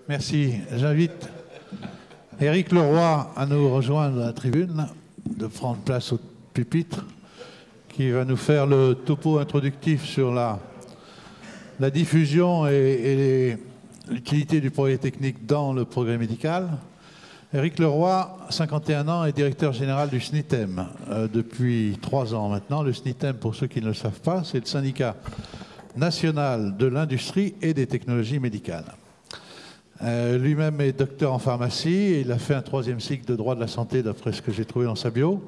Merci. J'invite Éric Leroy à nous rejoindre à la tribune, de prendre place au pupitre, qui va nous faire le topo introductif sur la diffusion et l'utilité du progrès technique dans le progrès médical. Éric Leroy, 51 ans, est directeur général du SNITEM depuis 3 ans maintenant. Le SNITEM, pour ceux qui ne le savent pas, c'est le syndicat national de l'industrie et des technologies médicales. Lui-même est docteur en pharmacie et il a fait un 3e cycle de droit de la santé d'après ce que j'ai trouvé dans sa bio.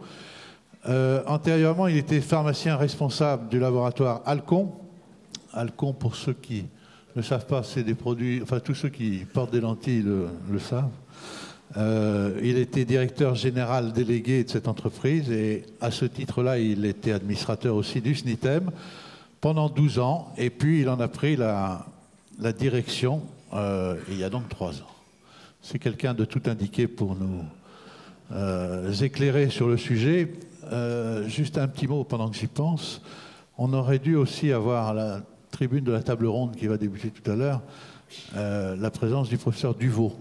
Antérieurement, il était pharmacien responsable du laboratoire Alcon. Alcon, pour ceux qui ne savent pas, c'est des produits, enfin tous ceux qui portent des lentilles le savent. Il était directeur général délégué de cette entreprise et à ce titre-là, il était administrateur aussi du SNITEM pendant 12 ans et puis il en a pris la direction il y a donc 3 ans. C'est quelqu'un de tout indiqué pour nous éclairer sur le sujet. Juste un petit mot pendant que j'y pense. On aurait dû aussi avoir à la tribune de la table ronde qui va débuter tout à l'heure la présence du professeur Duvaux.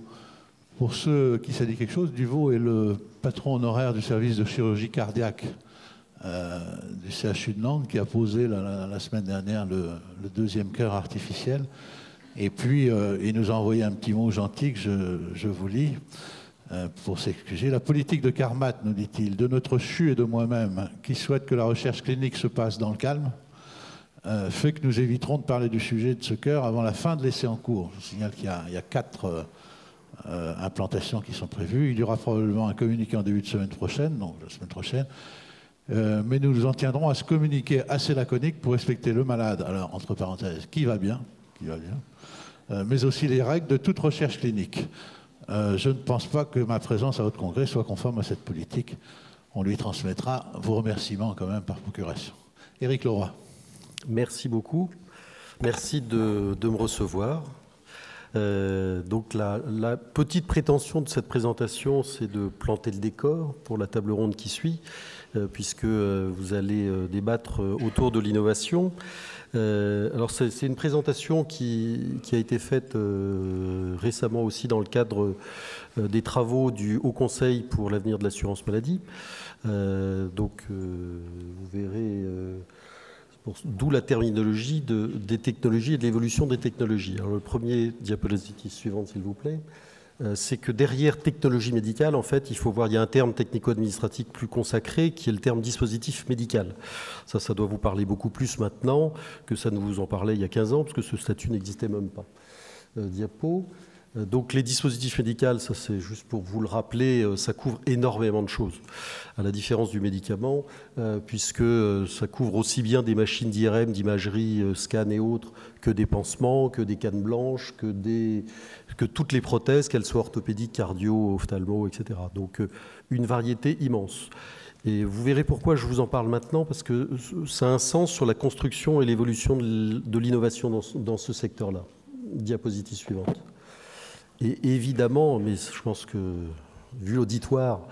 Pour ceux qui ça dit quelque chose, Duvaux est le patron honoraire du service de chirurgie cardiaque du CHU de Nantes qui a posé la semaine dernière le 2e cœur artificiel. Et puis, il nous a envoyé un petit mot gentil que je vous lis pour s'excuser. La politique de Carmat, nous dit-il, de notre CHU et de moi-même, qui souhaite que la recherche clinique se passe dans le calme, fait que nous éviterons de parler du sujet de ce cœur avant la fin de l'essai en cours. Je vous signale qu'il y a 4 implantations qui sont prévues. Il y aura probablement un communiqué en début de semaine prochaine, donc la semaine prochaine. Mais nous en tiendrons à ce communiqué assez laconique pour respecter le malade, alors entre parenthèses, qui va bien, mais aussi les règles de toute recherche clinique. Je ne pense pas que ma présence à votre congrès soit conforme à cette politique. On lui transmettra vos remerciements quand même par procuration. Éric Leroy. Merci beaucoup. Merci de me recevoir. Donc la petite prétention de cette présentation, c'est de planter le décor pour la table ronde qui suit, puisque vous allez débattre autour de l'innovation. Alors c'est une présentation qui a été faite récemment aussi dans le cadre des travaux du Haut Conseil pour l'avenir de l'assurance maladie. Donc vous verrez... D'où la terminologie des technologies et de l'évolution des technologies. Alors, le premier diapositive suivante, s'il vous plaît, c'est que derrière technologie médicale, en fait, il faut voir, il y a un terme technico-administratif plus consacré qui est le terme dispositif médical. Ça doit vous parler beaucoup plus maintenant que ça ne vous en parlait il y a 15 ans, parce que ce statut n'existait même pas. Diapo. Donc les dispositifs médicaux, ça c'est juste pour vous le rappeler, ça couvre énormément de choses, à la différence du médicament, puisque ça couvre aussi bien des machines d'IRM, d'imagerie, scan et autres, que des pansements, que des cannes blanches, que toutes les prothèses, qu'elles soient orthopédiques, cardio, ophtalmo, etc. Donc une variété immense. Et vous verrez pourquoi je vous en parle maintenant, parce que ça a un sens sur la construction et l'évolution de l'innovation dans ce secteur-là. Diapositive suivante. Et évidemment, mais je pense que, vu l'auditoire,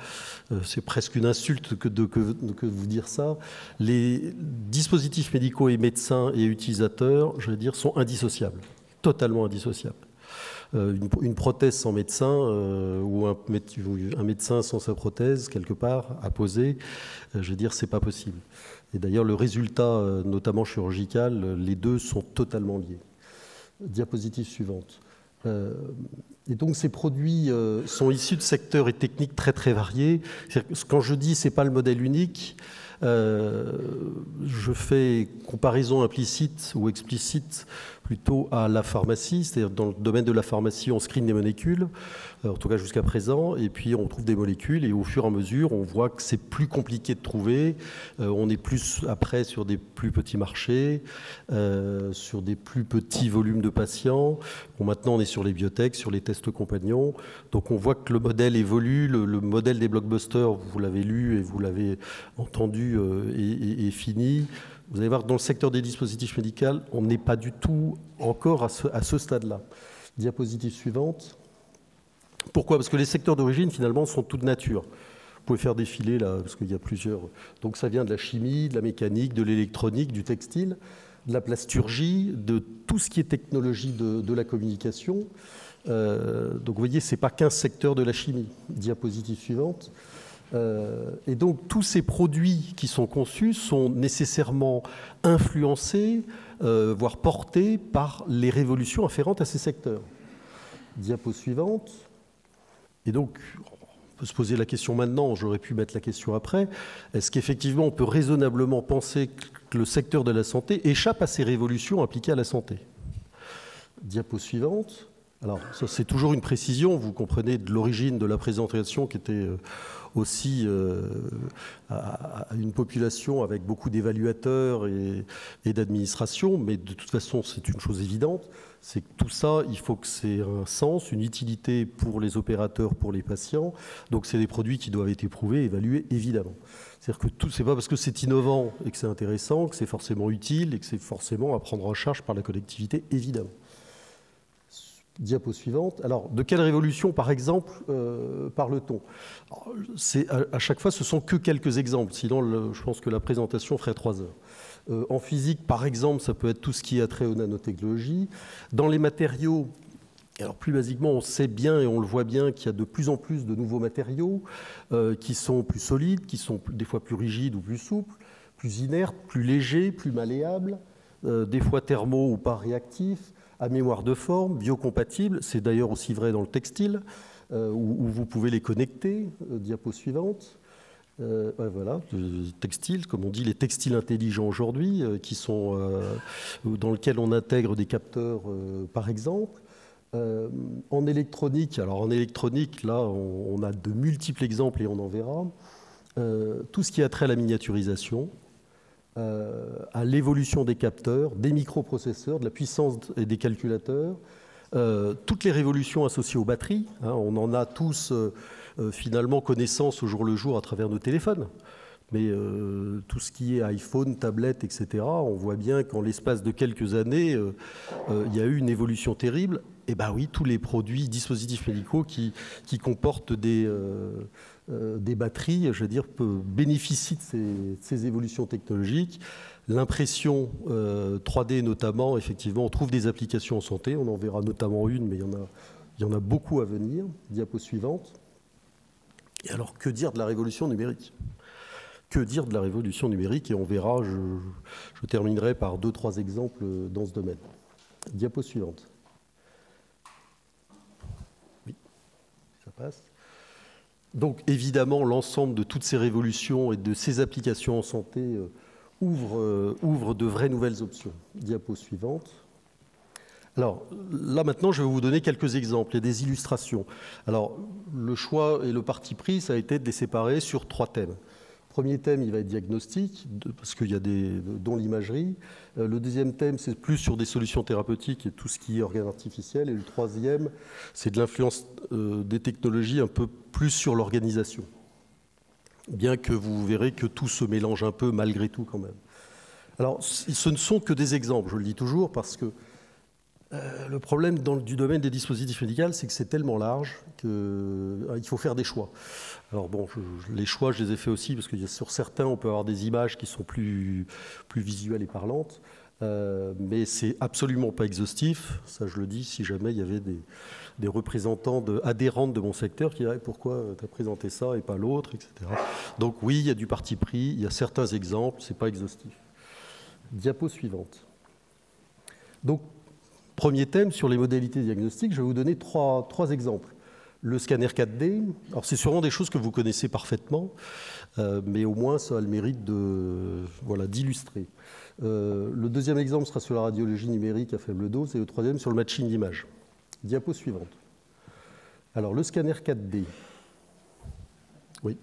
c'est presque une insulte que de vous dire ça, les dispositifs médicaux et médecins et utilisateurs, je vais dire, sont indissociables, totalement indissociables. Une prothèse sans médecin ou un médecin sans sa prothèse, quelque part, à poser, je veux dire, c'est pas possible. Et d'ailleurs, le résultat, notamment chirurgical, les deux sont totalement liés. Diapositive suivante. Et donc ces produits sont issus de secteurs et techniques très très variés. Quand je dis c'est pas le modèle unique, je fais comparaison implicite ou explicite plutôt à la pharmacie, c'est-à-dire dans le domaine de la pharmacie, on screen des molécules, en tout cas jusqu'à présent, et puis on trouve des molécules, et au fur et à mesure, on voit que c'est plus compliqué de trouver, on est plus après sur des plus petits marchés, sur des plus petits volumes de patients. Bon, maintenant, on est sur les biotech, sur les tests compagnons, donc on voit que le modèle évolue, le modèle des blockbusters, vous l'avez lu et vous l'avez entendu, est fini. Vous allez voir, dans le secteur des dispositifs médicaux, on n'est pas du tout encore à ce stade-là. Diapositive suivante. Pourquoi? Parce que les secteurs d'origine, finalement, sont toutes nature. Vous pouvez faire défiler, là, parce qu'il y a plusieurs... Donc ça vient de la chimie, de la mécanique, de l'électronique, du textile, de la plasturgie, de tout ce qui est technologie de la communication. Donc vous voyez, ce n'est pas qu'un secteur de la chimie. Diapositive suivante. Et donc tous ces produits qui sont conçus sont nécessairement influencés, voire portés par les révolutions afférentes à ces secteurs. Diapo suivante. Et donc, on peut se poser la question maintenant, j'aurais pu mettre la question après, est-ce qu'effectivement on peut raisonnablement penser que le secteur de la santé échappe à ces révolutions appliquées à la santé? Diapo suivante. Alors, ça c'est toujours une précision, vous comprenez de l'origine de la présentation qui était aussi à une population avec beaucoup d'évaluateurs et d'administration, mais de toute façon c'est une chose évidente, c'est que tout ça, il faut que c'est un sens, une utilité pour les opérateurs, pour les patients, donc c'est des produits qui doivent être éprouvés, évalués, évidemment. C'est-à-dire que tout, c'est pas parce que c'est innovant et que c'est intéressant, que c'est forcément utile et que c'est forcément à prendre en charge par la collectivité, évidemment. Diapo suivante. Alors, de quelle révolution, par exemple, parle-t-on? À chaque fois, ce ne sont que quelques exemples. Sinon, je pense que la présentation ferait 3 heures. En physique, par exemple, ça peut être tout ce qui a trait aux nanotechnologies. Dans les matériaux, alors plus basiquement, on sait bien et on le voit bien qu'il y a de plus en plus de nouveaux matériaux qui sont plus solides, qui sont des fois plus rigides ou plus souples, plus inertes, plus légers, plus malléables, des fois thermo ou pas réactifs, à mémoire de forme, biocompatibles, c'est d'ailleurs aussi vrai dans le textile, où vous pouvez les connecter. Diapo suivante. Voilà, textile, comme on dit, les textiles intelligents aujourd'hui, qui sont dans lesquels on intègre des capteurs, par exemple. En électronique, alors en électronique, là, on a de multiples exemples et on en verra. Tout ce qui a trait à la miniaturisation, à l'évolution des capteurs, des microprocesseurs, de la puissance et des calculateurs, toutes les révolutions associées aux batteries, hein, on en a tous finalement connaissance au jour le jour à travers nos téléphones, mais tout ce qui est iPhone, tablette, etc., on voit bien qu'en l'espace de quelques années, il y a eu une évolution terrible. Et bien oui, tous les produits, dispositifs médicaux qui comportent des batteries, je veux dire, bénéficient de ces évolutions technologiques. L'impression 3D notamment, effectivement, on trouve des applications en santé, on en verra notamment une, mais il y en a beaucoup à venir. Diapo suivante. Et alors, que dire de la révolution numérique? Que dire de la révolution numérique? Et on verra, je terminerai par 2-3 exemples dans ce domaine. Diapo suivante. Oui, ça passe. Donc évidemment, l'ensemble de toutes ces révolutions et de ces applications en santé ouvre de vraies nouvelles options. Diapo suivante. Alors là maintenant, je vais vous donner quelques exemples et des illustrations. Alors le choix et le parti pris, ça a été de les séparer sur 3 thèmes. Premier thème, il va être diagnostic, parce qu'il y a dont l'imagerie. Le deuxième thème, c'est plus sur des solutions thérapeutiques et tout ce qui est organes artificiels. Et le troisième, c'est de l'influence des technologies un peu plus sur l'organisation. Bien que vous verrez que tout se mélange un peu malgré tout quand même. Alors, ce ne sont que des exemples, je le dis toujours, parce que le problème du domaine des dispositifs médicaux, c'est que c'est tellement large qu'il faut faire des choix. Alors bon, les choix, je les ai faits aussi, parce que sur certains, on peut avoir des images qui sont plus visuelles et parlantes, mais c'est absolument pas exhaustif. Ça, je le dis, si jamais il y avait des représentants adhérentes de mon secteur qui diraient pourquoi tu as présenté ça et pas l'autre, etc. Donc oui, il y a du parti pris, il y a certains exemples, c'est pas exhaustif. Diapo suivante. Donc, premier thème sur les modalités diagnostiques, je vais vous donner trois exemples. Le scanner 4D, alors c'est sûrement des choses que vous connaissez parfaitement, mais au moins ça a le mérite d'illustrer. Le deuxième exemple sera sur la radiologie numérique à faible dose et le troisième sur le matching d'images. Diapo suivante. Alors le scanner 4D. Oui.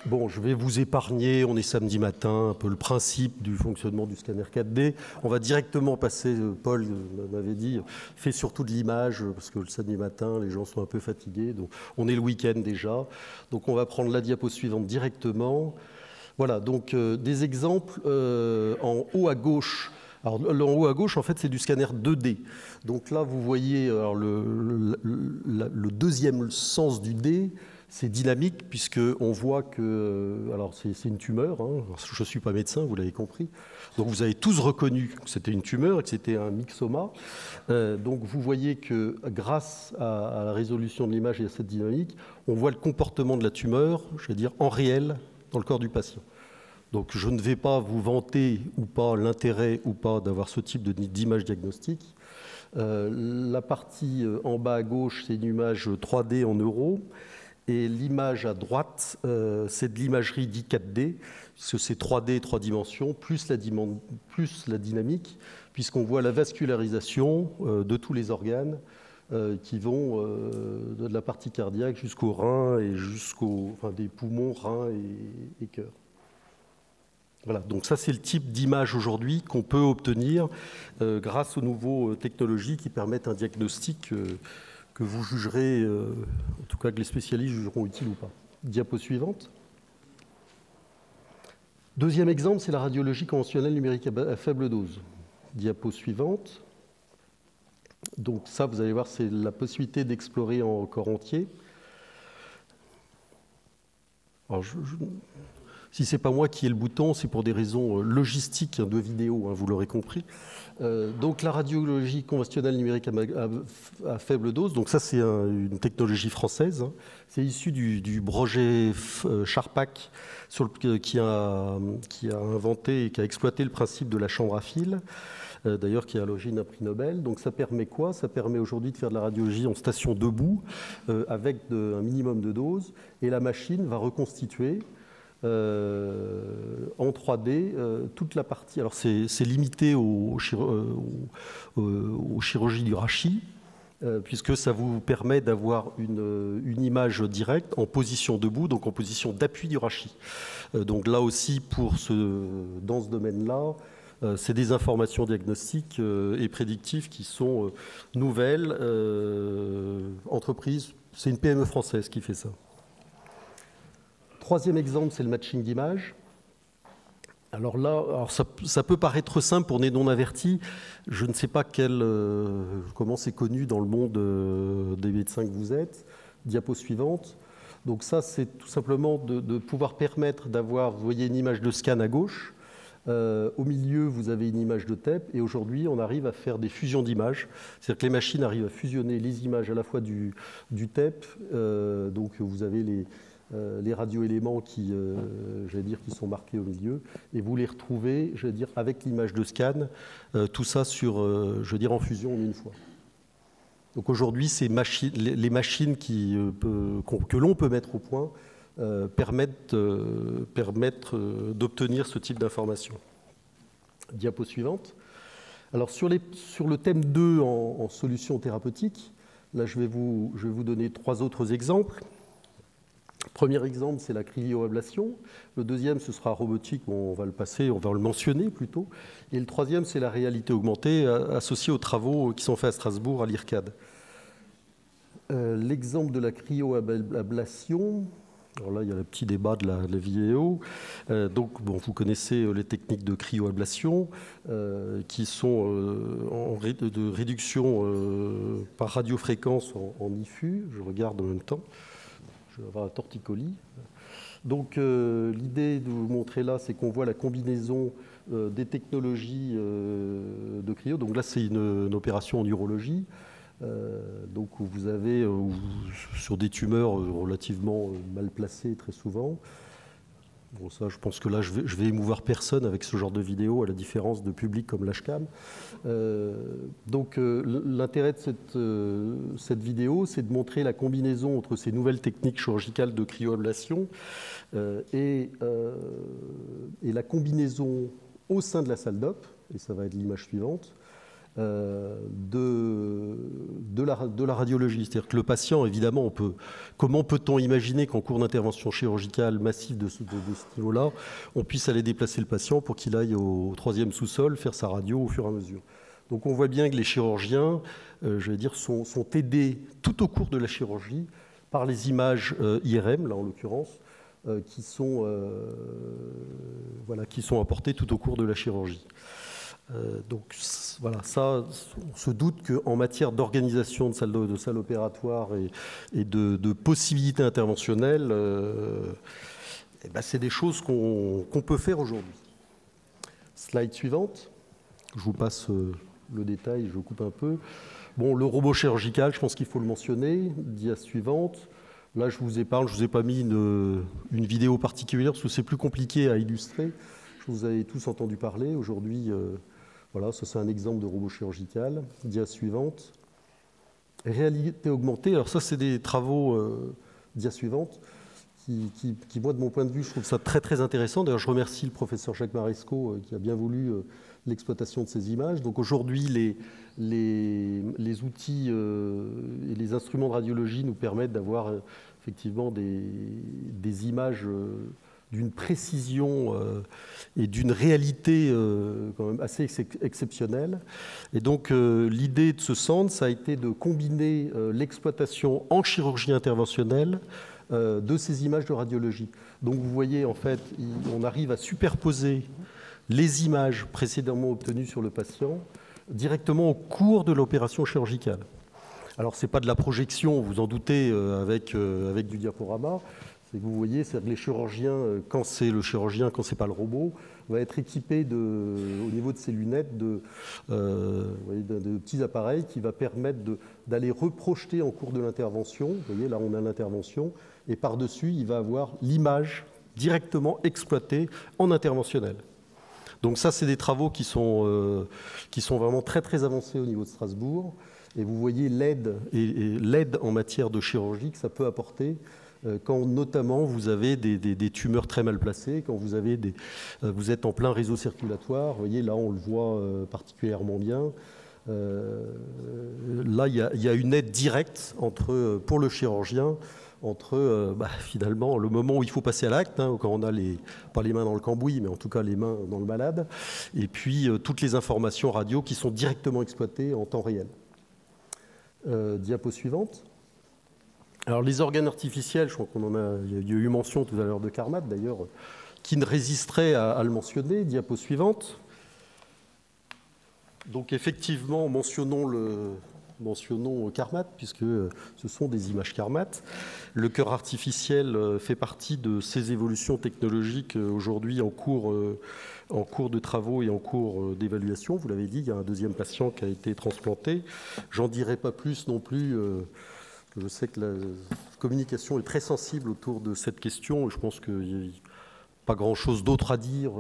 Bon, je vais vous épargner, on est samedi matin, un peu le principe du fonctionnement du scanner 4D. On va directement passer, Paul m'avait dit, fait surtout de l'image, parce que le samedi matin, les gens sont un peu fatigués, donc on est le week-end déjà. Donc on va prendre la diapo suivante directement. Voilà, donc des exemples en haut à gauche. Alors, en haut à gauche, en fait, c'est du scanner 2D. Donc là, vous voyez alors, le deuxième sens du D, c'est dynamique puisqu'on voit que, alors c'est une tumeur, hein, je ne suis pas médecin, vous l'avez compris, donc vous avez tous reconnu que c'était une tumeur et que c'était un myxoma. Donc vous voyez que grâce à la résolution de l'image et à cette dynamique, on voit le comportement de la tumeur, je veux dire en réel, dans le corps du patient. Donc je ne vais pas vous vanter ou pas l'intérêt ou pas d'avoir ce type d'image diagnostique. La partie en bas à gauche, c'est une image 3D en euros. Et l'image à droite, c'est de l'imagerie dite 4D, puisque c'est 3D, 3 dimensions, plus la dynamique, puisqu'on voit la vascularisation de tous les organes qui vont de la partie cardiaque jusqu'aux reins et des poumons, reins et cœur. Voilà, donc ça c'est le type d'image aujourd'hui qu'on peut obtenir grâce aux nouvelles technologies qui permettent un diagnostic que vous jugerez, en tout cas que les spécialistes jugeront utile ou pas. Diapo suivante. Deuxième exemple, c'est la radiologie conventionnelle numérique à faible dose. Diapo suivante. Donc ça, vous allez voir, c'est la possibilité d'explorer en corps entier. Alors, si ce n'est pas moi qui ai le bouton, c'est pour des raisons logistiques de vidéo, hein, vous l'aurez compris. Donc la radiologie conventionnelle numérique à faible dose, donc ça c'est une technologie française, hein. C'est issu du brevet Charpak qui a inventé et qui a exploité le principe de la chambre à fil, d'ailleurs qui est à l'origine d'un prix Nobel. Donc ça permet quoi? Ça permet aujourd'hui de faire de la radiologie en station debout avec un minimum de dose, et la machine va reconstituer en 3D toute la partie. Alors c'est limité aux chirurgies du rachis, puisque ça vous permet d'avoir une image directe en position debout, donc en position d'appui du rachis. Donc là aussi, dans ce domaine-là, c'est des informations diagnostiques et prédictives qui sont nouvelles. Entreprise, c'est une PME française qui fait ça. Troisième exemple, c'est le matching d'images. Alors là, ça peut paraître simple pour des non-avertis. Je ne sais pas comment c'est connu dans le monde des médecins que vous êtes. Diapo suivante. Donc ça, c'est tout simplement de pouvoir permettre d'avoir, vous voyez une image de scan à gauche. Au milieu, vous avez une image de TEP. Et aujourd'hui, on arrive à faire des fusions d'images. C'est-à-dire que les machines arrivent à fusionner les images à la fois du TEP. Donc vous avez les radioéléments qui sont marqués au milieu, et vous les retrouvez, avec l'image de scan, tout ça en fusion en une fois. Donc aujourd'hui, les machines que l'on peut mettre au point permettent d'obtenir ce type d'information. Diapo suivante. Alors sur le thème 2 en solutions thérapeutiques, là je vais vous donner 3 autres exemples. Premier exemple, c'est la cryoablation. Le deuxième, ce sera robotique, on va le mentionner plutôt. Et le troisième, c'est la réalité augmentée associée aux travaux qui sont faits à Strasbourg, à l'IRCAD. L'exemple de la cryoablation, alors là, il y a le petit débat de la vidéo. Vous connaissez les techniques de cryoablation qui sont de réduction par radiofréquence en IFU. Je regarde en même temps. Je vais avoir un torticolis. Donc l'idée de vous montrer là, c'est qu'on voit la combinaison des technologies de cryo. Donc là, c'est une opération en urologie. Donc vous avez sur des tumeurs relativement mal placées très souvent. Bon, ça, je pense que là, je vais émouvoir personne avec ce genre de vidéo, à la différence de publics comme l'HCAM. L'intérêt de cette vidéo, c'est de montrer la combinaison entre ces nouvelles techniques chirurgicales de cryoablation et la combinaison au sein de la salle d'op, et ça va être l'image suivante, de la radiologie. C'est-à-dire que le patient, évidemment, comment peut-on imaginer qu'en cours d'intervention chirurgicale massive de ce niveau-là, on puisse aller déplacer le patient pour qu'il aille au 3e sous-sol faire sa radio au fur et à mesure. Donc on voit bien que les chirurgiens, sont aidés tout au cours de la chirurgie par les images IRM, là en l'occurrence, qui sont apportées tout au cours de la chirurgie. Donc voilà, ça, on se doute qu'en matière d'organisation de salles opératoires et de possibilités interventionnelles, c'est des choses qu'on peut faire aujourd'hui. Slide suivante. Je vous passe le détail, je coupe un peu. Bon, le robot chirurgical, je pense qu'il faut le mentionner. Dia suivante. Là, je vous épargne, je ne vous ai pas mis une vidéo particulière parce que c'est plus compliqué à illustrer. Vous avez tous entendu parler. Aujourd'hui, voilà, ça c'est un exemple de robot chirurgical. Dia suivante. Réalité augmentée. Alors ça, c'est des travaux, dia suivante, qui, moi, de mon point de vue, je trouve ça très, très intéressant. D'ailleurs, je remercie le professeur Jacques Maresco qui a bien voulu l'exploitation de ces images. Donc aujourd'hui, les outils et les instruments de radiologie nous permettent d'avoir effectivement des images d'une précision et d'une réalité quand même assez exceptionnelle. Et donc l'idée de ce centre, ça a été de combiner l'exploitation en chirurgie interventionnelle de ces images de radiologie. Donc vous voyez, en fait, on arrive à superposer les images précédemment obtenues sur le patient directement au cours de l'opération chirurgicale. Alors, ce n'est pas de la projection, vous en doutez, avec du diaporama. C'est que vous voyez, c'est que les chirurgiens, quand c'est le chirurgien, quand ce n'est pas le robot, va être équipé au niveau de ses lunettes de petits appareils qui va permettre d'aller reprojeter en cours de l'intervention. Vous voyez, là, on a l'intervention. Et par-dessus, il va avoir l'image directement exploitée en interventionnel. Donc ça, c'est des travaux qui sont vraiment très, très avancés au niveau de Strasbourg. Et vous voyez l'aide en matière de chirurgie que ça peut apporter quand notamment vous avez des tumeurs très mal placées, quand vous êtes en plein réseau circulatoire. Vous voyez, là, on le voit particulièrement bien. Là, il y a une aide directe pour le chirurgien entre finalement le moment où il faut passer à l'acte, quand on a pas les mains dans le cambouis, mais en tout cas les mains dans le malade, et puis toutes les informations radio qui sont directement exploitées en temps réel. Diapo suivante. Alors les organes artificiels, je crois il y a eu mention tout à l'heure de Carmat d'ailleurs, qui ne résisterait à le mentionner. Diapo suivante. Donc effectivement, mentionnons Carmat, puisque ce sont des images Carmat. Le cœur artificiel fait partie de ces évolutions technologiques aujourd'hui en cours de travaux et en cours d'évaluation. Vous l'avez dit, il y a un deuxième patient qui a été transplanté. J'en dirai pas plus non plus. Je sais que la communication est très sensible autour de cette question. Je pense qu'il n'y a pas grand-chose d'autre à dire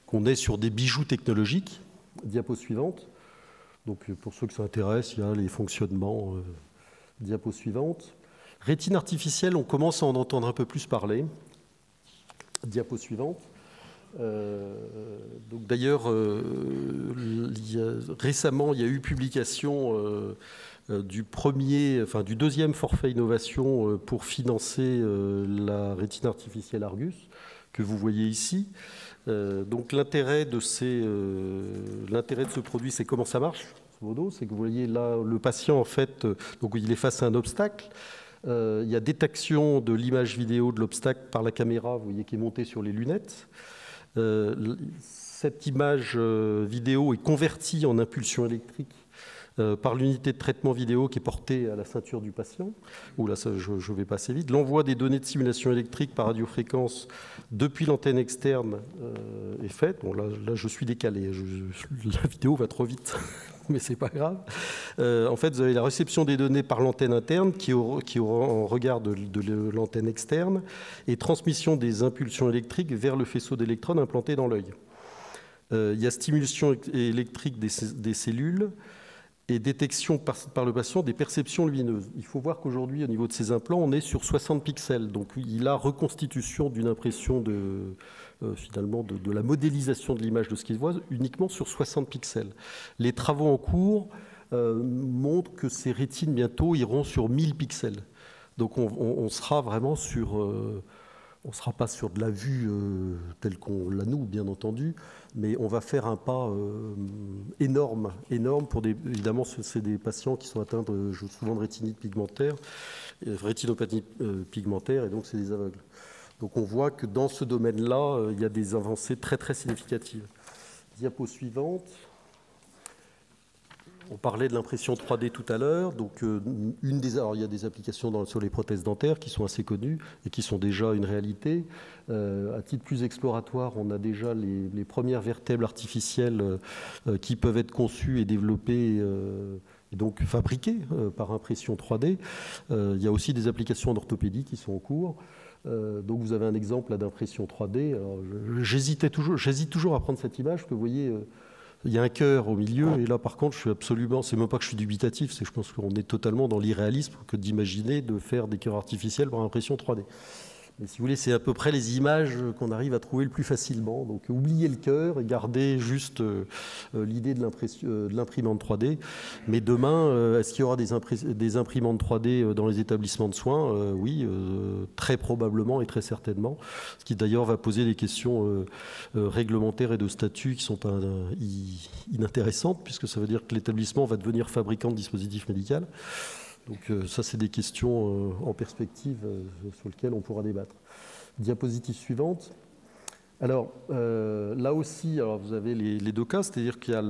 qu'on est sur des bijoux technologiques. Diapo suivante. Donc pour ceux qui s'intéressent, il y a les fonctionnements. Diapo suivante. Rétine artificielle, on commence à en entendre un peu plus parler. Diapo suivante. Donc d'ailleurs, récemment, il y a eu publication du deuxième forfait innovation pour financer la rétine artificielle Argus, que vous voyez ici. Donc l'intérêt de ce produit, c'est comment ça marche, c'est que vous voyez là, le patient, en fait, donc il est face à un obstacle. Il y a détection de l'image vidéo de l'obstacle par la caméra, vous voyez, qui est montée sur les lunettes. Cette image vidéo est convertie en impulsion électrique par l'unité de traitement vidéo qui est portée à la ceinture du patient. Là, je vais passer vite. L'envoi des données de simulation électrique par radiofréquence depuis l'antenne externe est fait. Bon, là, je suis décalé. La vidéo va trop vite, mais c'est pas grave. En fait, vous avez la réception des données par l'antenne interne qui aura en regard de l'antenne externe et transmission des impulsions électriques vers le faisceau d'électrodes implanté dans l'œil. Il y a stimulation électrique des cellules et détection par le patient des perceptions lumineuses. Il faut voir qu'aujourd'hui, au niveau de ces implants, on est sur 60 pixels. Donc, il a reconstitution d'une impression finalement de la modélisation de l'image de ce qu'il voit uniquement sur 60 pixels. Les travaux en cours montrent que ces rétines, bientôt, iront sur 1000 pixels. Donc, on sera vraiment sur... on ne sera pas sur de la vue telle qu'on l'a nous, bien entendu, mais on va faire un pas énorme pour évidemment, c'est des patients qui sont atteints souvent de rétinite pigmentaire, rétinopathie pigmentaire, et donc c'est des aveugles. Donc on voit que dans ce domaine-là, il y a des avancées très très significatives. Diapo suivante. On parlait de l'impression 3D tout à l'heure. Donc, alors, il y a des applications sur les prothèses dentaires qui sont assez connues et qui sont déjà une réalité. À titre plus exploratoire, on a déjà les premières vertèbres artificielles qui peuvent être conçues et développées et donc fabriquées par impression 3D. Il y a aussi des applications en orthopédie qui sont en cours. Donc vous avez un exemple d'impression 3D. J'hésite toujours à prendre cette image, parce que vous voyez, il y a un cœur au milieu, et là par contre, je suis absolument, c'est même pas que je suis dubitatif, c'est que je pense qu'on est totalement dans l'irréalisme que d'imaginer de faire des cœurs artificiels par impression 3D. Mais si vous voulez, c'est à peu près les images qu'on arrive à trouver le plus facilement. Donc oubliez le cœur et gardez juste l'idée de l'imprimante 3D. Mais demain, est-ce qu'il y aura des imprimantes 3D dans les établissements de soins? Oui, très probablement et très certainement. Ce qui d'ailleurs va poser des questions réglementaires et de statut qui ne sont pas inintéressantes, puisque ça veut dire que l'établissement va devenir fabricant de dispositifs médicaux. Donc ça, c'est des questions en perspective sur lesquelles on pourra débattre. Diapositive suivante. Alors là aussi, alors, vous avez les deux cas, c'est-à-dire qu'il y a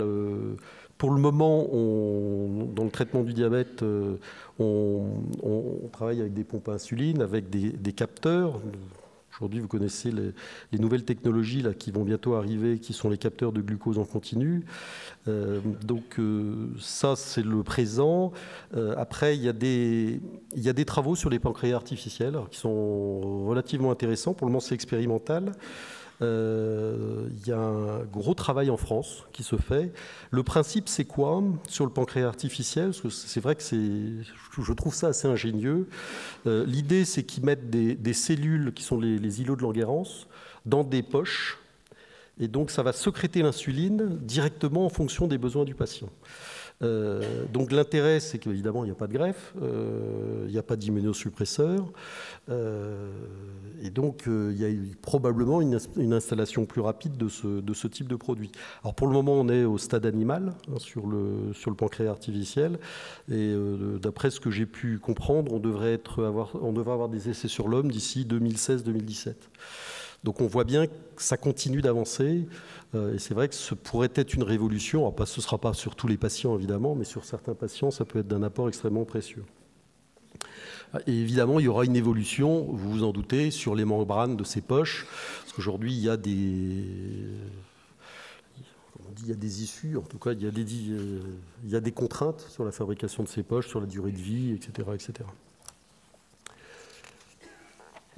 pour le moment, dans le traitement du diabète, on travaille avec des pompes à insuline, avec des capteurs. Aujourd'hui, vous connaissez les nouvelles technologies là, qui vont bientôt arriver, qui sont les capteurs de glucose en continu. Donc ça, c'est le présent. Après, il y a des travaux sur les pancréas artificiels qui sont relativement intéressants. Pour le moment, c'est expérimental. Il y a un gros travail en France qui se fait. Le principe, c'est quoi sur le pancréas artificiel? Parce que c'est vrai que je trouve ça assez ingénieux. L'idée, c'est qu'ils mettent des cellules qui sont les îlots de Langerhans dans des poches. Et donc, ça va sécréter l'insuline directement en fonction des besoins du patient. Donc l'intérêt, c'est qu'évidemment, il n'y a pas de greffe, il n'y a pas d'immunosuppresseur, et donc il y a probablement une installation plus rapide de ce type de produit. Alors pour le moment, on est au stade animal sur le pancréas artificiel, et d'après ce que j'ai pu comprendre, on devrait avoir des essais sur l'homme d'ici 2016-2017. Donc on voit bien que ça continue d'avancer, et c'est vrai que ce pourrait être une révolution. Alors, ce ne sera pas sur tous les patients évidemment, mais sur certains patients, ça peut être d'un apport extrêmement précieux. Et évidemment, il y aura une évolution, vous vous en doutez, sur les membranes de ces poches, parce qu'aujourd'hui, il y a des issues, en tout cas, il y a des contraintes sur la fabrication de ces poches, sur la durée de vie, etc., etc.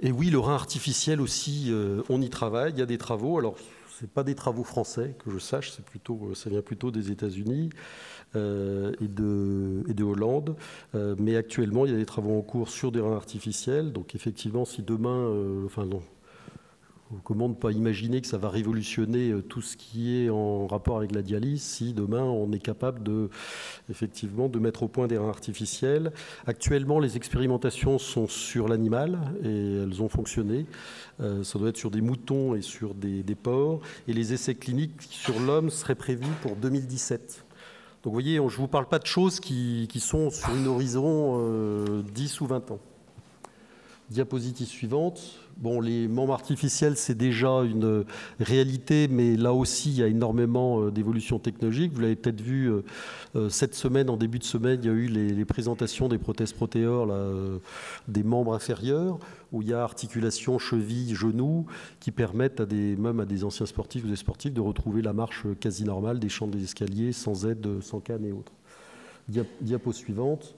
Et oui, le rein artificiel aussi, on y travaille, il y a des travaux. Alors, ce n'est pas des travaux français, que je sache, ça vient plutôt des États-Unis et de Hollande. Mais actuellement, il y a des travaux en cours sur des reins artificiels. Donc, effectivement, si demain, comment ne pas imaginer que ça va révolutionner tout ce qui est en rapport avec la dialyse si demain on est capable effectivement de mettre au point des reins artificiels. Actuellement, les expérimentations sont sur l'animal et elles ont fonctionné. Ça doit être sur des moutons et sur des porcs. Et les essais cliniques sur l'homme seraient prévus pour 2017. Donc vous voyez, je ne vous parle pas de choses qui sont sur une horizon 10 ou 20 ans. Diapositive suivante. Bon, les membres artificiels, c'est déjà une réalité, mais là aussi, il y a énormément d'évolutions technologiques. Vous l'avez peut-être vu cette semaine, en début de semaine, il y a eu les présentations des prothèses Proteor, des membres inférieurs, où il y a articulation, cheville, genou, qui permettent même à des anciens sportifs ou des sportifs de retrouver la marche quasi normale des champs des escaliers, sans aide, sans canne et autres. Diapo suivante.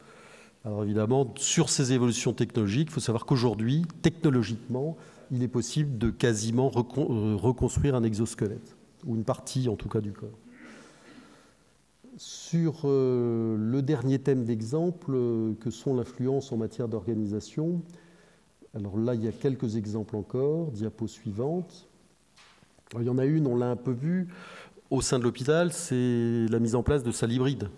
Alors évidemment, sur ces évolutions technologiques, il faut savoir qu'aujourd'hui, technologiquement, il est possible de quasiment reconstruire un exosquelette, ou une partie en tout cas du corps. Sur le dernier thème d'exemple, que sont l'influence en matière d'organisation, alors là, il y a quelques exemples encore. Diapo suivante. Alors, il y en a une, on l'a un peu vu, au sein de l'hôpital, c'est la mise en place de salles hybrides.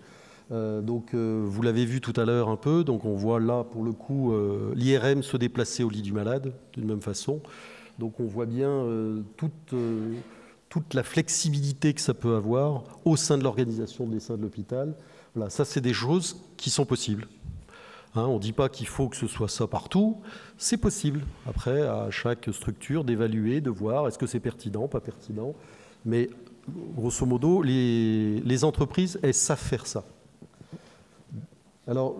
Donc, vous l'avez vu tout à l'heure un peu, donc on voit là pour le coup l'IRM se déplacer au lit du malade d'une même façon. Donc on voit bien toute la flexibilité que ça peut avoir au sein de l'organisation des seins de l'hôpital. Voilà, ça c'est des choses qui sont possibles. On ne dit pas qu'il faut que ce soit ça partout, c'est possible. Après, à chaque structure d'évaluer, de voir est-ce que c'est pertinent, pas pertinent. Mais grosso modo, les entreprises, elles savent faire ça. Alors,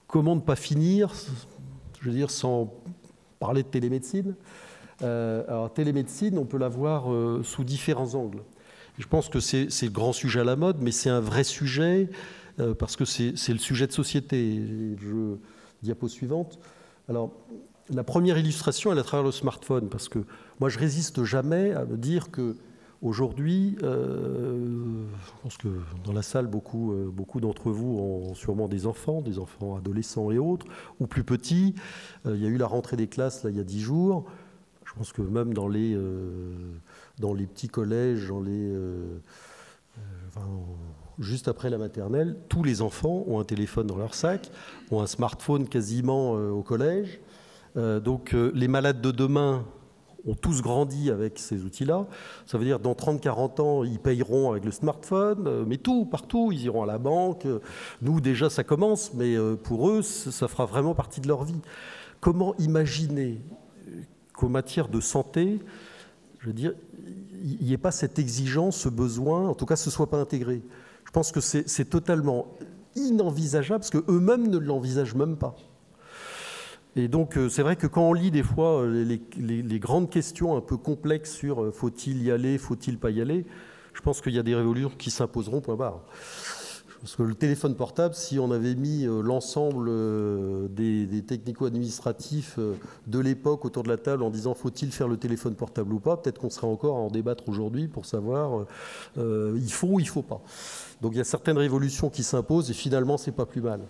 comment ne pas finir, je veux dire, sans parler de télémédecine? Alors, télémédecine, on peut la voir sous différents angles. Je pense que c'est le grand sujet à la mode, mais c'est un vrai sujet parce que c'est le sujet de société. Diapo suivante. Alors, la première illustration, elle est à travers le smartphone, parce que moi, je résiste jamais à me dire que aujourd'hui, je pense que dans la salle, beaucoup d'entre vous ont sûrement des enfants adolescents et autres, ou plus petits. Il y a eu la rentrée des classes là, il y a 10 jours. Je pense que même dans les petits collèges, juste après la maternelle, tous les enfants ont un téléphone dans leur sac, ont un smartphone quasiment au collège. Donc les malades de demain ont tous grandi avec ces outils-là. Ça veut dire que dans 30-40 ans, ils payeront avec le smartphone, mais tout, partout, ils iront à la banque. Nous, déjà, ça commence, mais pour eux, ça fera vraiment partie de leur vie. Comment imaginer qu'en matière de santé, je veux dire, il n'y ait pas cette exigence, ce besoin, en tout cas, ce ne soit pas intégré. Je pense que c'est totalement inenvisageable, parce qu'eux-mêmes ne l'envisagent même pas. Et donc, c'est vrai que quand on lit des fois les grandes questions un peu complexes sur faut-il y aller, faut-il pas y aller, je pense qu'il y a des révolutions qui s'imposeront, point barre. Parce que le téléphone portable, si on avait mis l'ensemble des technico-administratifs de l'époque autour de la table en disant faut-il faire le téléphone portable ou pas, peut-être qu'on serait encore à en débattre aujourd'hui pour savoir il faut ou il ne faut pas. Donc il y a certaines révolutions qui s'imposent et finalement, c'est pas plus mal.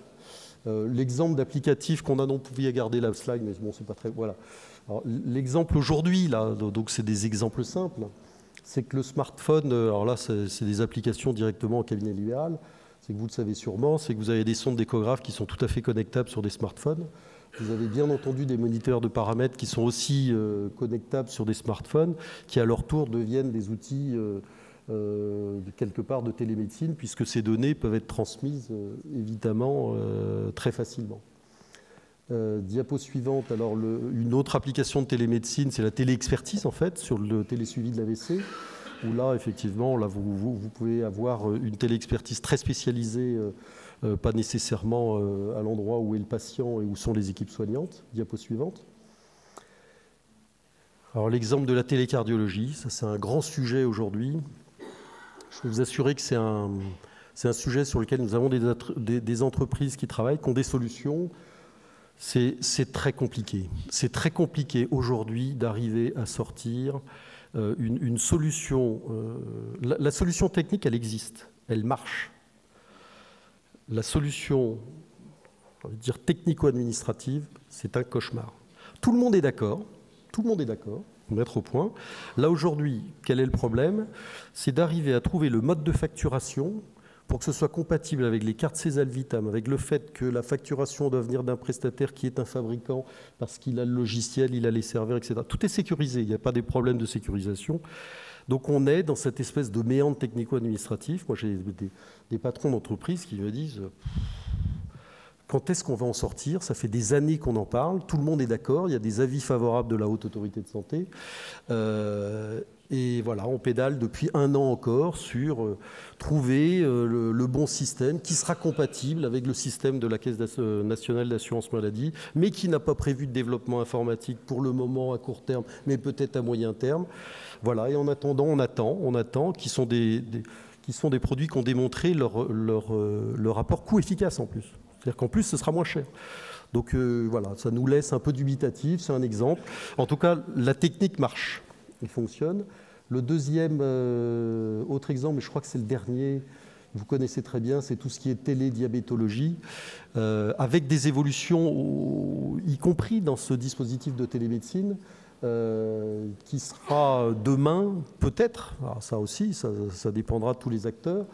L'exemple d'applicatif qu'on a, non, vous pouviez garder la slide, mais bon, c'est pas très... Voilà. L'exemple aujourd'hui, là, donc c'est des exemples simples, c'est que le smartphone, alors là, c'est des applications directement au cabinet libéral. C'est que vous le savez sûrement, c'est que vous avez des sondes d'échographe qui sont tout à fait connectables sur des smartphones. Vous avez bien entendu des moniteurs de paramètres qui sont aussi connectables sur des smartphones, qui à leur tour deviennent des outils quelque part de télémédecine, puisque ces données peuvent être transmises évidemment très facilement. Diapo suivante, alors une autre application de télémédecine, c'est la téléexpertise en fait, sur le télésuivi de l'AVC. Où là, effectivement, là, vous pouvez avoir une téléexpertise très spécialisée, pas nécessairement à l'endroit où est le patient et où sont les équipes soignantes. Diapo suivante. Alors, l'exemple de la télécardiologie, ça c'est un grand sujet aujourd'hui. Je peux vous assurer que c'est un sujet sur lequel nous avons des entreprises qui travaillent, qui ont des solutions. C'est très compliqué. C'est très compliqué aujourd'hui d'arriver à sortir une solution. La solution technique, elle existe, elle marche. La solution, j'ai envie de dire technico-administrative, c'est un cauchemar. Tout le monde est d'accord, mettre au point. Là aujourd'hui, quel est le problème? C'est d'arriver à trouver le mode de facturation pour que ce soit compatible avec les cartes César Vitam, avec le fait que la facturation doit venir d'un prestataire qui est un fabricant parce qu'il a le logiciel, il a les serveurs, etc. Tout est sécurisé, il n'y a pas des problèmes de sécurisation. Donc on est dans cette espèce de méandre technico-administratif. Moi j'ai des patrons d'entreprise qui me disent quand est-ce qu'on va en sortir? Ça fait des années qu'on en parle, tout le monde est d'accord, il y a des avis favorables de la Haute Autorité de Santé. Et voilà, on pédale depuis 1 an encore sur trouver le bon système qui sera compatible avec le système de la Caisse nationale d'assurance maladie, mais qui n'a pas prévu de développement informatique pour le moment à court terme, mais peut-être à moyen terme. Voilà, et en attendant, on attend, qui sont des produits qui ont démontré leur rapport coût-efficace en plus. C'est-à-dire qu'en plus, ce sera moins cher. Donc voilà, ça nous laisse un peu dubitatif, c'est un exemple. En tout cas, la technique marche. Il fonctionne. Le deuxième, autre exemple, mais je crois que c'est le dernier, vous connaissez très bien, c'est tout ce qui est télédiabétologie, avec des évolutions, y compris dans ce dispositif de télémédecine, qui sera demain, peut-être, ça aussi, ça dépendra de tous les acteurs,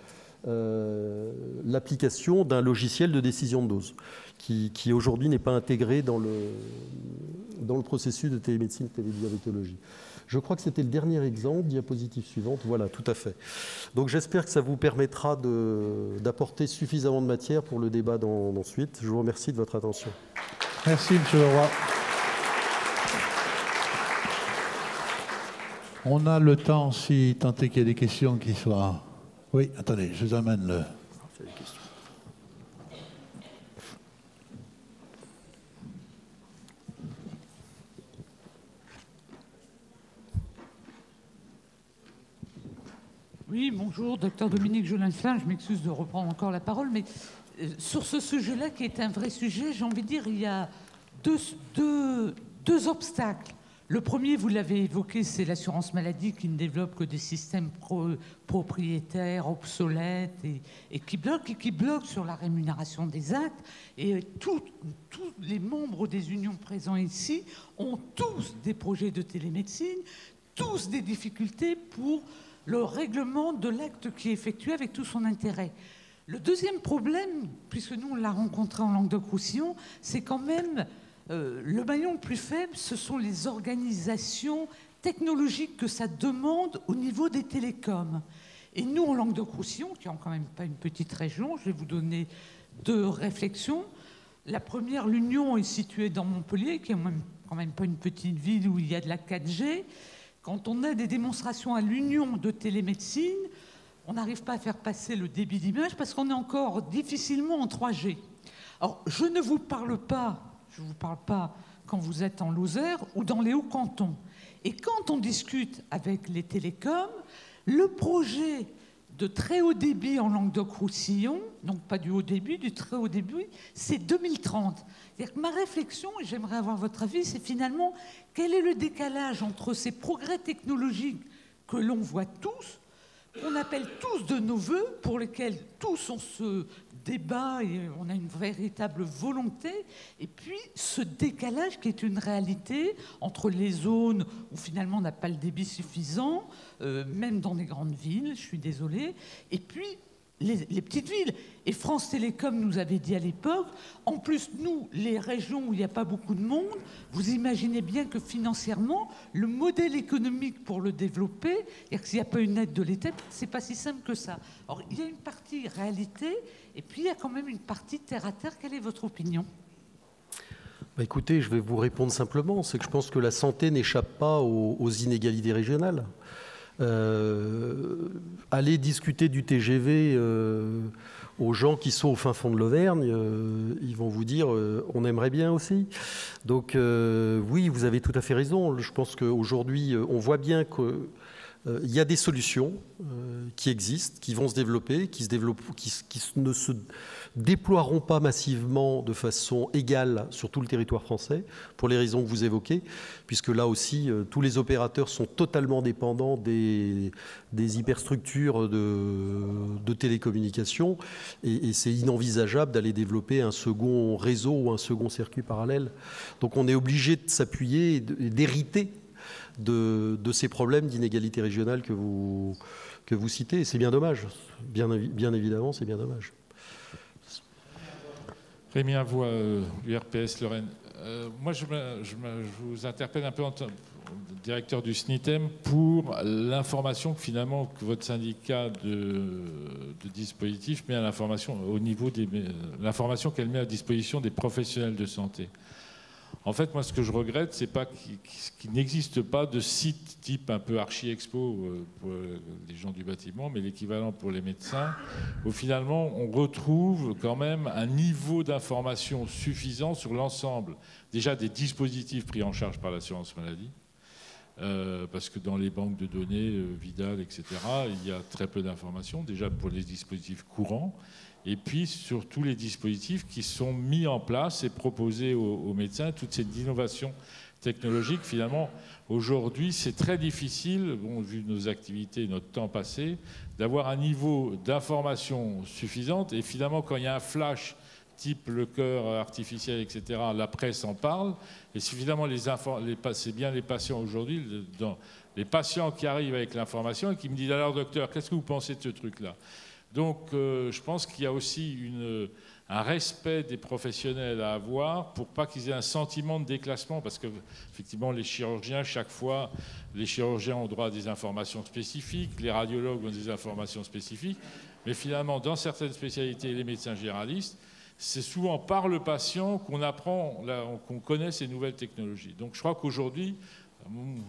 l'application d'un logiciel de décision de dose, qui aujourd'hui n'est pas intégré dans le processus de télémédecine, télédiabétologie. Je crois que c'était le dernier exemple, diapositive suivante, voilà, tout à fait. Donc j'espère que ça vous permettra d'apporter suffisamment de matière pour le débat ensuite. Je vous remercie de votre attention. Merci, M. Leroy. On a le temps, si tant est qu'il y a des questions qui soient... Oui, attendez, je vous amène le... Oui, bonjour, docteur Dominique Jolinclin. Je m'excuse de reprendre encore la parole, mais sur ce sujet-là, qui est un vrai sujet, j'ai envie de dire, il y a deux obstacles. Le premier, vous l'avez évoqué, c'est l'assurance maladie qui ne développe que des systèmes propriétaires, obsolètes et qui bloquent sur la rémunération des actes. Et tous les membres des unions présents ici ont tous des projets de télémédecine, tous des difficultés pour le règlement de l'acte qui est effectué avec tout son intérêt. Le deuxième problème, puisque nous on l'a rencontré en Languedoc-Roussillon, c'est quand même le maillon le plus faible, ce sont les organisations technologiques que ça demande au niveau des télécoms. Et nous, en Languedoc-Roussillon, qui n'est quand même pas une petite région, je vais vous donner deux réflexions. La première, l'Union est située dans Montpellier, qui est quand même pas une petite ville où il y a de la 4G. Quand on a des démonstrations à l'Union de télémédecine, on n'arrive pas à faire passer le débit d'image parce qu'on est encore difficilement en 3G. Alors, je ne vous parle pas quand vous êtes en Lozère ou dans les Hauts-Cantons. Et quand on discute avec les télécoms, le projet de très haut débit en Languedoc-Roussillon, donc pas du haut débit, du très haut débit, c'est 2030. C'est-à-dire que ma réflexion, et j'aimerais avoir votre avis, c'est finalement quel est le décalage entre ces progrès technologiques que l'on voit tous, qu'on appelle tous de nos voeux, pour lesquels tous on se débat et on a une véritable volonté, et puis ce décalage qui est une réalité entre les zones où finalement on n'a pas le débit suffisant, même dans les grandes villes, je suis désolée, et puis les petites villes. Et France Télécom nous avait dit à l'époque, en plus, nous, les régions où il n'y a pas beaucoup de monde, vous imaginez bien que financièrement, le modèle économique pour le développer, c'est-à-dire que s'il n'y a pas une aide de l'État, c'est pas si simple que ça. Alors, il y a une partie réalité, et puis il y a quand même une partie terre à terre. Quelle est votre opinion ? Bah écoutez, je vais vous répondre simplement. C'est que je pense que la santé n'échappe pas aux inégalités régionales. Aller discuter du TGV aux gens qui sont au fin fond de l'Auvergne, ils vont vous dire on aimerait bien aussi. Donc oui, vous avez tout à fait raison. Je pense qu'aujourd'hui, on voit bien que il y a des solutions qui existent, qui vont se développer, qui ne se déploieront pas massivement de façon égale sur tout le territoire français, pour les raisons que vous évoquez, puisque là aussi, tous les opérateurs sont totalement dépendants des hyperstructures de télécommunications, et c'est inenvisageable d'aller développer un second réseau ou un second circuit parallèle. Donc on est obligé de s'appuyer et d'hériter de ces problèmes d'inégalité régionale que vous citez. Et c'est bien dommage. Bien évidemment, c'est bien dommage. Rémi Avoie, URPS Lorraine. Moi, je vous interpelle un peu en tant que directeur du SNITEM pour l'information que finalement que votre syndicat de dispositifs met à l'information au niveau de l'information qu'elle met à disposition des professionnels de santé. En fait, moi, ce que je regrette, c'est pas qu'il n'existe pas de site type un peu Archi-Expo pour les gens du bâtiment, mais l'équivalent pour les médecins, où finalement, on retrouve quand même un niveau d'information suffisant sur l'ensemble, déjà des dispositifs pris en charge par l'assurance maladie, parce que dans les banques de données, Vidal, etc., il y a très peu d'informations, déjà pour les dispositifs courants, et puis sur tous les dispositifs qui sont mis en place et proposés aux médecins, toute cette innovation technologique. Finalement, aujourd'hui, c'est très difficile, bon, vu nos activités, notre temps passé, d'avoir un niveau d'information suffisante. Et finalement, quand il y a un flash type le cœur artificiel, etc., la presse en parle. Et c'est finalement c'est bien les patients aujourd'hui, les patients qui arrivent avec l'information et qui me disent « Alors, docteur, qu'est-ce que vous pensez de ce truc-là » Donc, je pense qu'il y a aussi un respect des professionnels à avoir pour pas qu'ils aient un sentiment de déclassement, parce que effectivement, les chirurgiens, chaque fois, les chirurgiens ont droit à des informations spécifiques, les radiologues ont des informations spécifiques, mais finalement, dans certaines spécialités, les médecins généralistes, c'est souvent par le patient qu'on apprend, qu'on connaît ces nouvelles technologies. Donc, je crois qu'aujourd'hui,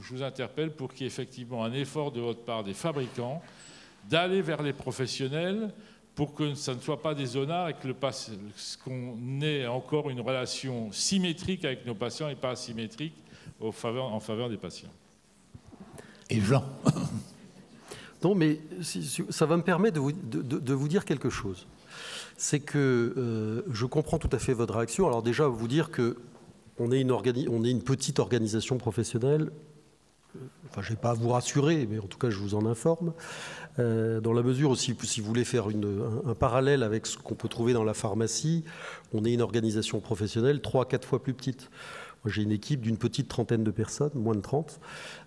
Je vous interpelle pour qu'il y ait effectivement un effort de votre part des fabricants d'aller vers les professionnels pour que ça ne soit pas des zonards et que qu'on ait encore une relation symétrique avec nos patients et pas asymétrique en faveur des patients. Et Jean. Non, mais ça va me permettre de vous dire quelque chose. C'est que je comprends tout à fait votre réaction. Alors déjà, vous dire qu'on est une petite organisation professionnelle. Enfin, je ne vais pas vous rassurer, mais en tout cas, je vous en informe. Dans la mesure aussi, si vous voulez faire un parallèle avec ce qu'on peut trouver dans la pharmacie, on est une organisation professionnelle 3 à 4 fois plus petite. Moi, j'ai une équipe d'une petite trentaine de personnes, moins de 30,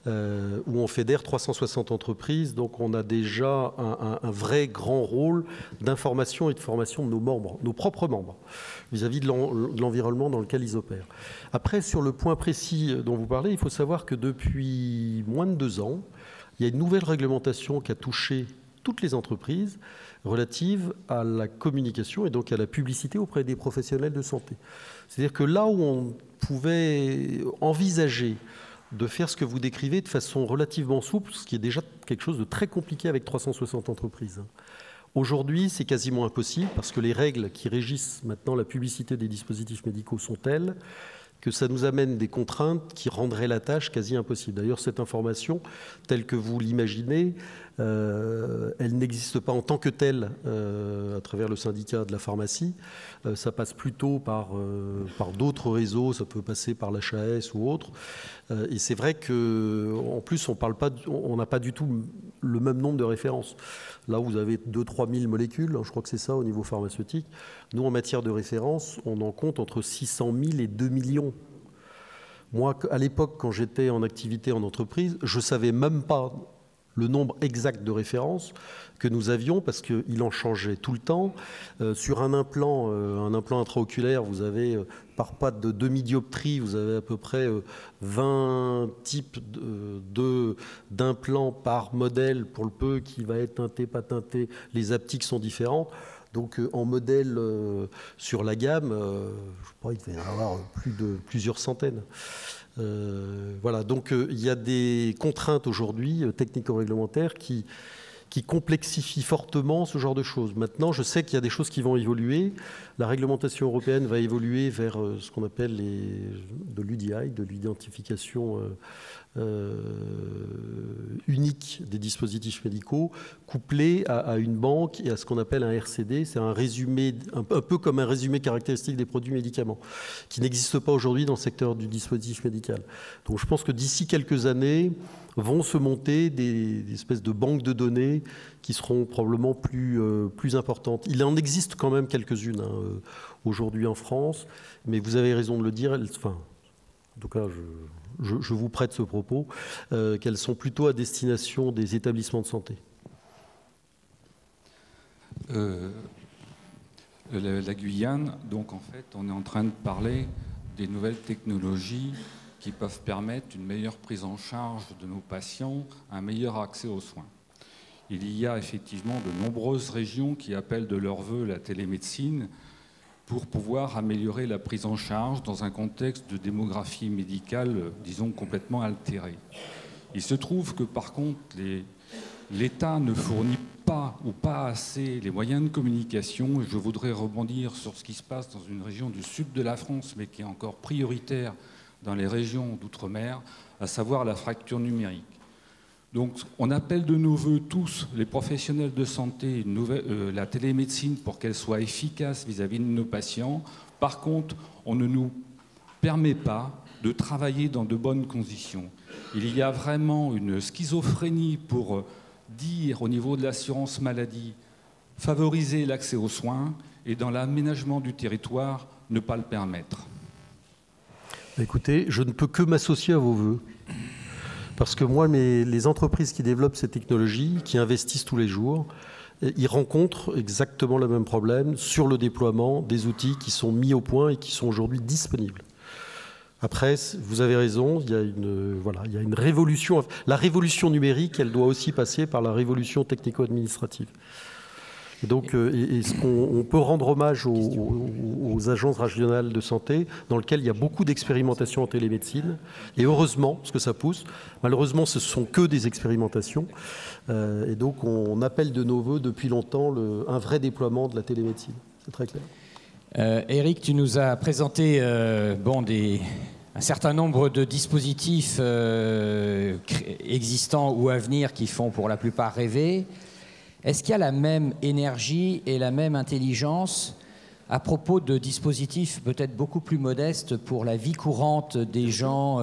où on fédère 360 entreprises. Donc, on a déjà un vrai grand rôle d'information et de formation de nos membres, nos propres membres, vis-à-vis de l'environnement dans lequel ils opèrent. Après, sur le point précis dont vous parlez, il faut savoir que depuis moins de 2 ans, il y a une nouvelle réglementation qui a touché toutes les entreprises relative à la communication et donc à la publicité auprès des professionnels de santé. C'est-à-dire que là où on pouvait envisager de faire ce que vous décrivez de façon relativement souple, ce qui est déjà quelque chose de très compliqué avec 360 entreprises. Aujourd'hui, c'est quasiment impossible parce que les règles qui régissent maintenant la publicité des dispositifs médicaux sont telles que ça nous amène des contraintes qui rendraient la tâche quasi impossible. D'ailleurs, cette information, telle que vous l'imaginez, elle n'existe pas en tant que telle à travers le syndicat de la pharmacie. Ça passe plutôt par d'autres réseaux, ça peut passer par l'HAS ou autre. Et c'est vrai qu'en plus, on n'a pas du tout le même nombre de références. Là, vous avez 2-3 000 molécules, je crois que c'est ça au niveau pharmaceutique. Nous, en matière de référence, on en compte entre 600 000 et 2 millions. Moi, à l'époque, quand j'étais en activité en entreprise, je ne savais même pas le nombre exact de références que nous avions parce qu'il en changeait tout le temps. Sur un implant intraoculaire, vous avez par patte de demi-dioptrie, vous avez à peu près 20 types d'implants par modèle pour le peu qui va être teinté, pas teinté. Les aptiques sont différentes. Donc en modèle sur la gamme, je crois qu'il devait y en avoir plusieurs centaines. Voilà, donc il y a des contraintes aujourd'hui technico-réglementaires qui complexifient fortement ce genre de choses. Maintenant, je sais qu'il y a des choses qui vont évoluer. La réglementation européenne va évoluer vers ce qu'on appelle de l'UDI, de l'identification unique des dispositifs médicaux, couplé à une banque et à ce qu'on appelle un RCD. C'est un résumé, un peu comme un résumé caractéristique des produits médicaments, qui n'existe pas aujourd'hui dans le secteur du dispositif médical. Donc je pense que d'ici quelques années, vont se monter des espèces de banques de données qui seront probablement plus importantes. Il en existe quand même quelques-unes aujourd'hui en France, mais vous avez raison de le dire, en tout cas je vous prête ce propos, qu'elles sont plutôt à destination des établissements de santé. La Guyane, donc en fait, on est en train de parler des nouvelles technologies qui peuvent permettre une meilleure prise en charge de nos patients, un meilleur accès aux soins. Il y a effectivement de nombreuses régions qui appellent de leur vœu la télémédecine pour pouvoir améliorer la prise en charge dans un contexte de démographie médicale, disons, complètement altérée. Il se trouve que, par contre, l'État ne fournit pas ou pas assez les moyens de communication. Et je voudrais rebondir sur ce qui se passe dans une région du sud de la France, mais qui est encore prioritaire dans les régions d'outre-mer, à savoir la fracture numérique. Donc on appelle de nos voeux tous les professionnels de santé la télémédecine pour qu'elle soit efficace vis-à-vis de nos patients. Par contre, on ne nous permet pas de travailler dans de bonnes conditions. Il y a vraiment une schizophrénie pour dire au niveau de l'assurance maladie favoriser l'accès aux soins et dans l'aménagement du territoire ne pas le permettre. Écoutez, je ne peux que m'associer à vos vœux. Parce que moi, les entreprises qui développent ces technologies, qui investissent tous les jours, ils rencontrent exactement le même problème sur le déploiement des outils qui sont mis au point et qui sont aujourd'hui disponibles. Après, vous avez raison, il y a une révolution. La révolution numérique, elle doit aussi passer par la révolution technico-administrative. Donc, est-ce qu'on peut rendre hommage aux agences régionales de santé dans lesquelles il y a beaucoup d'expérimentations en télémédecine, et heureusement, parce que ça pousse. Malheureusement, ce ne sont que des expérimentations, et donc on appelle de nos voeux depuis longtemps un vrai déploiement de la télémédecine. C'est très clair. Éric, tu nous as présenté un certain nombre de dispositifs existants ou à venir qui font pour la plupart rêver. Est-ce qu'il y a la même énergie et la même intelligence à propos de dispositifs peut-être beaucoup plus modestes pour la vie courante des gens,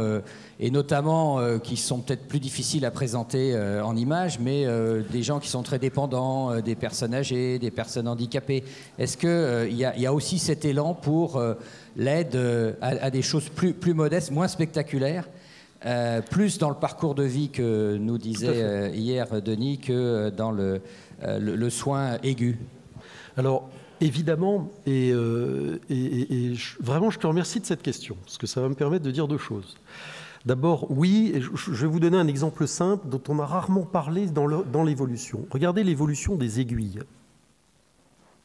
et notamment qui sont peut-être plus difficiles à présenter en images, mais des gens qui sont très dépendants, des personnes âgées, des personnes handicapées? Est-ce qu'il y a aussi cet élan pour l'aide à des choses plus modestes, moins spectaculaires, plus dans le parcours de vie que nous disait hier Denis que dans le soin aigu? Alors, évidemment, vraiment, je te remercie de cette question, parce que ça va me permettre de dire deux choses. D'abord, oui, et je vais vous donner un exemple simple dont on a rarement parlé dans l'évolution. Regardez l'évolution des aiguilles.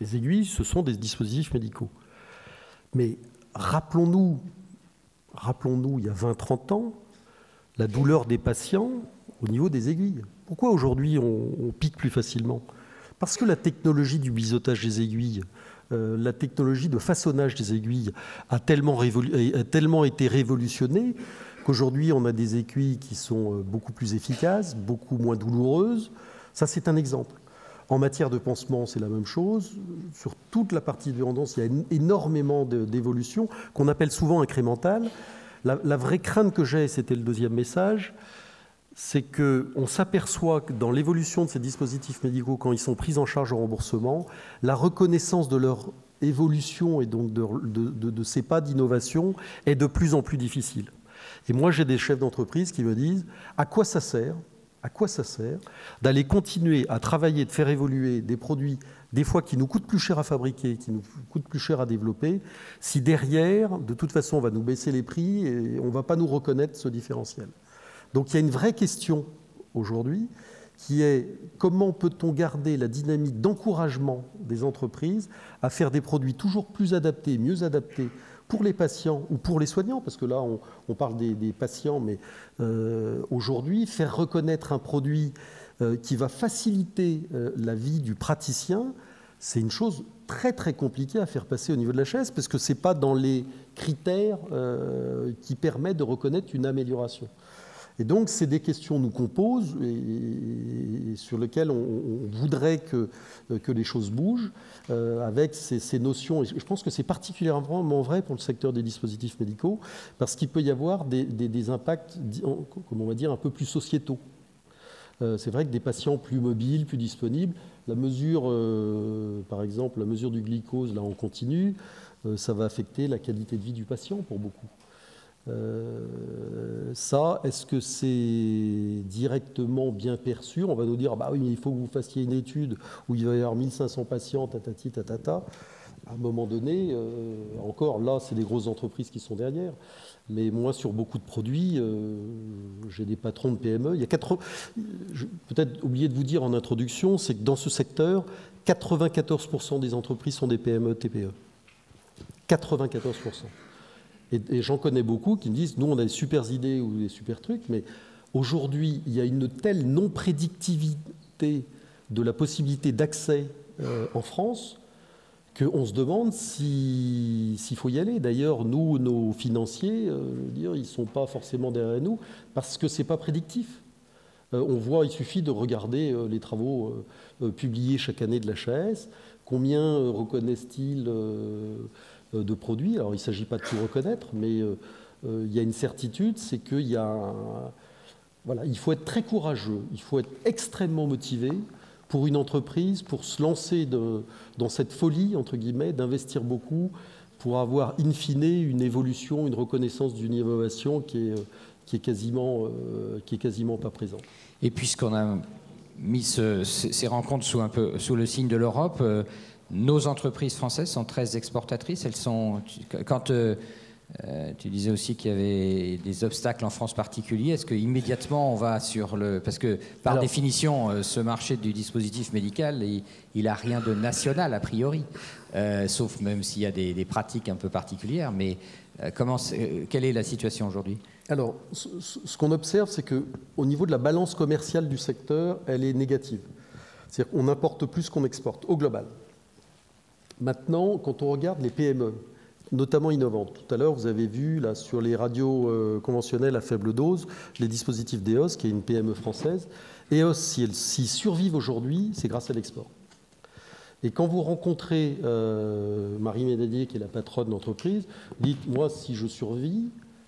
Les aiguilles, ce sont des dispositifs médicaux. Mais rappelons-nous, il y a 20-30 ans, la douleur des patients au niveau des aiguilles. Pourquoi aujourd'hui on pique plus facilement? Parce que la technologie du biseautage des aiguilles, la technologie de façonnage des aiguilles a tellement été révolutionnée qu'aujourd'hui on a des aiguilles qui sont beaucoup plus efficaces, beaucoup moins douloureuses. Ça, c'est un exemple. En matière de pansement, c'est la même chose. Sur toute la partie de dépendance, il y a énormément d'évolutions qu'on appelle souvent incrémentales. La vraie crainte que j'ai, c'était le deuxième message, c'est qu'on s'aperçoit que dans l'évolution de ces dispositifs médicaux, quand ils sont pris en charge en remboursement, la reconnaissance de leur évolution et donc de ces pas d'innovation est de plus en plus difficile. Et moi, j'ai des chefs d'entreprise qui me disent « à quoi ça sert d'aller continuer à travailler, de faire évoluer des produits, des fois qui nous coûtent plus cher à fabriquer, qui nous coûtent plus cher à développer, si derrière, de toute façon, on va nous baisser les prix et on ne va pas nous reconnaître ce différentiel ». Donc il y a une vraie question aujourd'hui qui est comment peut-on garder la dynamique d'encouragement des entreprises à faire des produits toujours plus adaptés, mieux adaptés pour les patients ou pour les soignants, parce que là on parle des patients, mais aujourd'hui faire reconnaître un produit qui va faciliter la vie du praticien, c'est une chose très très compliquée à faire passer au niveau de la chaise, parce que ce n'est pas dans les critères qui permettent de reconnaître une amélioration. Et donc, c'est des questions nous qu'on pose et sur lesquelles on voudrait que les choses bougent avec ces notions. Et je pense que c'est particulièrement vrai pour le secteur des dispositifs médicaux parce qu'il peut y avoir des impacts, comment on va dire, un peu plus sociétaux. C'est vrai que des patients plus mobiles, plus disponibles, la mesure, par exemple, la mesure du glucose là en continu, ça va affecter la qualité de vie du patient pour beaucoup. Ça, est-ce que c'est directement bien perçu? On va nous dire, bah oui, mais il faut que vous fassiez une étude où il va y avoir 1500 patients, tatati, tatata. À un moment donné, encore là, c'est des grosses entreprises qui sont derrière. Mais moi, sur beaucoup de produits, j'ai des patrons de PME. Il y a peut-être oublié de vous dire en introduction, c'est que dans ce secteur, 94% des entreprises sont des PME, TPE. 94%. Et j'en connais beaucoup qui me disent, nous on a des super idées ou des super trucs, mais aujourd'hui il y a une telle non-prédictivité de la possibilité d'accès en France qu'on se demande s'il faut y aller. D'ailleurs, nous, nos financiers, ils ne sont pas forcément derrière nous parce que ce n'est pas prédictif. On voit, il suffit de regarder les travaux publiés chaque année de l'HAS, combien reconnaissent-ils de produits. Alors, il ne s'agit pas de tout reconnaître, mais il y a une certitude, c'est qu'il y a voilà, il faut être très courageux, il faut être extrêmement motivé pour une entreprise, pour se lancer dans cette folie, entre guillemets, d'investir beaucoup pour avoir, in fine, une évolution, une reconnaissance d'une innovation qui est quasiment pas présente. Et puisqu'on a mis ces rencontres sous le signe de l'Europe, nos entreprises françaises sont très exportatrices. Elles sont, quand Tu disais aussi qu'il y avait des obstacles en France particuliers. Est-ce qu'immédiatement on va sur le... Parce que par définition, ce marché du dispositif médical, il n'a rien de national a priori, sauf même s'il y a des pratiques un peu particulières. Mais quelle est la situation aujourd'hui ? Alors, ce qu'on observe, c'est qu'au niveau de la balance commerciale du secteur, elle est négative. C'est-à-dire qu'on importe plus qu'on exporte, au global. Maintenant, quand on regarde les PME, notamment innovantes. Tout à l'heure, vous avez vu là, sur les radios conventionnelles à faible dose, les dispositifs d'EOS, qui est une PME française. EOS, s'ils survivent aujourd'hui, c'est grâce à l'export. Et quand vous rencontrez Marie Ménadier, qui est la patronne d'entreprise, dites, moi, si je survis,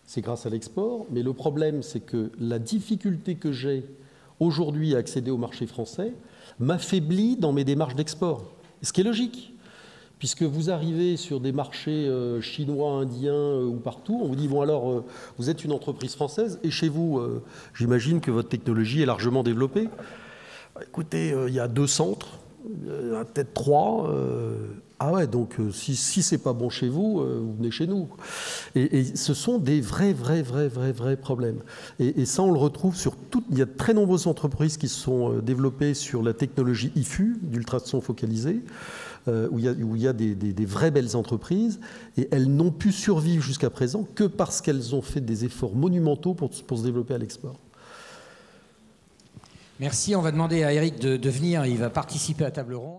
c'est grâce à l'export. Mais le problème, c'est que la difficulté que j'ai aujourd'hui à accéder au marché français m'affaiblit dans mes démarches d'export. Ce qui est logique. Puisque vous arrivez sur des marchés chinois, indiens ou partout, on vous dit, bon alors, vous êtes une entreprise française et chez vous, j'imagine que votre technologie est largement développée. Écoutez, il y a 2 centres, peut-être 3. Ah ouais, donc si c'est pas bon chez vous, vous venez chez nous. Et ce sont des vrais problèmes. Et ça, on le retrouve sur toutes. Il y a de très nombreuses entreprises qui se sont développées sur la technologie IFU, d'ultrasons focalisés, où il y a des vraies belles entreprises, et elles n'ont pu survivre jusqu'à présent que parce qu'elles ont fait des efforts monumentaux pour se développer à l'export. Merci, on va demander à Eric de venir, il va participer à table ronde.